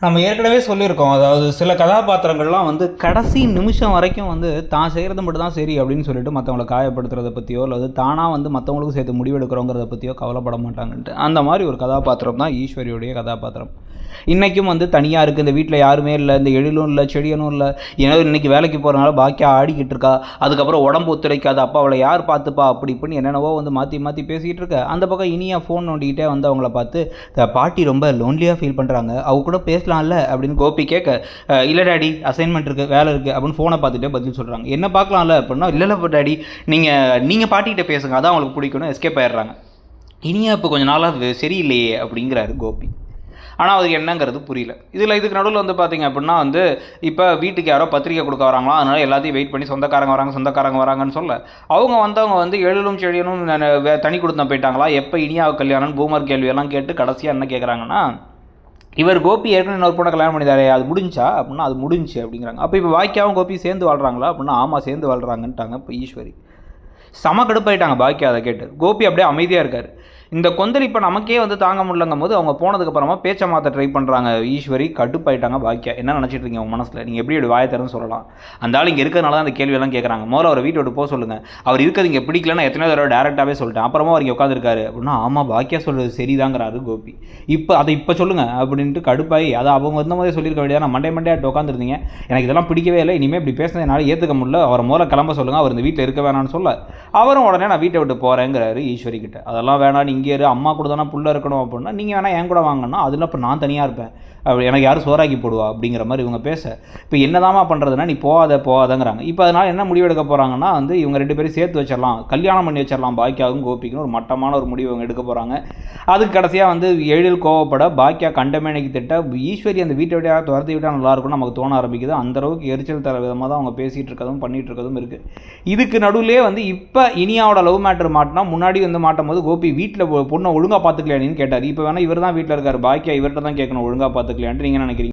நம்ம ஏற்கனவே சொல்லியிருக்கோம். அதாவது சில கதாபாத்திரங்கள்லாம் வந்து கடைசி நிமிஷம் வரைக்கும் வந்து தான் செய்கிறது மட்டும் தான் சரி அப்படின்னு சொல்லிட்டு மற்றவங்கள காயப்படுத்துறத பற்றியோ அல்லது தானாக வந்து மற்றவங்களுக்கும் சேர்த்து முடிவெடுக்கிறோங்கிறத பற்றியோ கவலைப்பட மாட்டாங்கன்ட்டு அந்த மாதிரி ஒரு கதாபாத்திரம் தான் ஈஸ்வரியுடைய கதாபாத்திரம். இன்றைக்கும் வந்து தனியாக இருக்குது, இந்த வீட்டில் யாருமே இல்லை, இந்த எழிலும் இல்லை, செடியனும் இல்லை, ஏன்னா இன்றைக்கி வேலைக்கு போகிறனால பாக்கியா ஆடிக்கிட்டு இருக்கா, அதுக்கப்புறம் உடம்பு ஒத்துழைக்காது, அப்பா அவளை யார் பார்த்துப்பா அப்படி இப்படின்னு என்னென்னவோ வந்து மாற்றி மாற்றி பேசிக்கிட்டு இருக்க. அந்த பக்கம் இனியா ஃபோன் நோண்டிக்கிட்டே வந்து அவங்கள பார்த்து பாட்டி ரொம்ப லோன்லியாக ஃபீல் பண்ணுறாங்க, அவங்க கூட பேசலாம்ல அப்படின்னு கோபி கேட்க, இல்லை டாடி அசைன்மெண்ட் இருக்குது, வேலை இருக்குது அப்படின்னு ஃபோனை பார்த்துட்டே பதில் சொல்கிறாங்க. என்ன பார்க்கலாம்ல அப்படின்னா, இல்லை டாடி நீங்கள் பாட்டிக்கிட்ட பேசுங்க, அதான் அவங்களுக்கு பிடிக்கணும், எஸ்கேப் ஆயிடுறாங்க. இனியா இப்போ கொஞ்சம் நாளாக சரியில்லையே அப்படிங்கிறாரு கோபி. ஆனால் அதுக்கு என்னங்கிறது புரியல. இதுக்கு நடுவில் வந்து பார்த்திங்க அப்படின்னா வந்து இப்போ வீட்டுக்கு யாரோ பத்திரிக்கை கொடுக்க வராங்களா, அதனால் எல்லாத்தையும் வெயிட் பண்ணி சொந்தக்காரங்க வராங்கன்னு சொல்ல, வந்தவங்க வந்து எழிலும் செழியனும் தனி கொடுத்தா போயிட்டாங்களா, எப்போ இனியாவுக்கு கல்யாணம் பூமர் கேள்வியெல்லாம் கேட்டு கடைசியாக என்ன கேட்குறாங்கன்னா, இவர் கோபி ஏற்கனவே இன்னொரு பொண்ணை கல்யாணம் பண்ணிதாரே, அது முடிஞ்சா அப்படின்னா அது முடிஞ்சு அப்படிங்கிறாங்க. அப்போ இப்போ பாக்கியாவும் கோபி சேர்ந்து வாழ்கிறாங்களா அப்படின்னா ஆமாம் சேர்ந்து வாழ்கிறாங்கன்ட்டாங்க. இப்போ ஈஸ்வரி செம கடுப்பாயிட்டாங்க பாக்கியா அதை கேட்டு. கோபி அப்படியே அமைதியாக இருக்கார். இந்த கொந்தளிப்பை நமக்கே வந்து தாங்க முடியலங்கும் போது அவங்க போனதுக்கப்புறமா பேச்சை மாற்ற ட்ரை பண்ணுறாங்க. ஈஸ்வரி கடுப்பாயிட்டாங்க. பாக்கியா என்ன நினச்சிட்டு இருக்கீங்க உங்கள் மனசில், நீங்கள் எப்படி வாயை தரன்னு சொல்லலாம், அந்த ஆள் இங்கே இருக்கிறதுனால தான் அந்த கேள்வியெல்லாம் கேட்குறாங்க, முதல்ல அவரை வீட்டை விட்டு போக சொல்லுங்கள், அவர் இருக்கிறது இங்கே பிடிக்கலன்னா எத்தனையோ தடவை டேரெக்டாகவே சொல்லிட்டேன், அப்புறமா அவர் இங்கே உட்காந்துருக்காரு அப்படின்னா ஆமாம் பாக்கியா சொல்கிறது சரிதாங்கிறாரு கோபி. இப்போ சொல்லுங்கள் அப்படின்ட்டு கடுப்பாகி, அதை அவங்க வந்த மாதிரி சொல்லியிருக்க வேண்டியதான், நான் மண்டையாட்டு உட்காந்துருந்தீங்க, எனக்கு இதெல்லாம் பிடிக்கவே இல்லை, இனிமேல் இப்படி பேசினது என்னால் ஏற்றுக்க முடியல, அவரை முதல்ல கிளம்ப சொல்லுங்கள், அவர் இந்த வீட்டில் இருக்க வேணான்னு சொல்ல அவரும் உடனே நான் வீட்டை விட்டு போகிறேங்கிறாரு ஈஸ்வரி கிட்ட. அதெல்லாம் வேணாம், இங்கே இரு, அம்மா கூட தானே புள்ள இருக்கணும் அப்படின்னா, நீங்கள் வேணால் என் கூட வாங்கினா அதில் இப்போ நான் தனியாக இருப்பேன், அப்படி எனக்கு யாரும் சோறாக்கி போடுவா அப்படிங்கிற மாதிரி இவங்க பேச, இப்போ என்னதாம்மா பண்ணுறதுன்னா நீ போகாதங்கிறாங்க. இப்போ அதனால் என்ன முடிவு எடுக்க போகிறாங்கன்னா வந்து இவங்க ரெண்டு பேரும் சேர்த்து வச்சிடலாம், கல்யாணம் பண்ணி வச்சிடலாம் பாக்கியாவும் கோபிக்குன்னு ஒரு மட்டமான ஒரு முடிவு இவங்க எடுக்க போகிறாங்க. அதுக்கு கடைசியாக வந்து எழில் கோவப்பட பாக்கியா கண்டமேனைக்கு திட்ட ஈஸ்வரி அந்த வீட்டை விட்டு துரத்தி விட்டால் நல்லாயிருக்கும்னு நமக்கு தோண ஆரம்பிக்குது. அந்தளவுக்கு எரிச்சல் தர விதமாக தான் அவங்க பேசிகிட்டு இருக்கதும் பண்ணிகிட்டு இருக்கதும் இருக்குது. இதுக்கு நடுவிலே வந்து இப்போ இனியாவோட லவ் மேட்டர் மாட்டினா, முன்னாடி வந்து மாட்டும் போது கோபி வீட்டில் பொண்ணை ஒழுங்காக பார்த்துக்கலையான்னு கேட்டார். இப்போ வேணால் இவர் தான் வீட்டில் இருக்கார், பாக்கியா இவர்கிட்ட தான் கேட்கணும் ஒழுங்காக பார்த்துக்கலையான்ட்டு. நீங்கள் நினைக்கிறீங்க?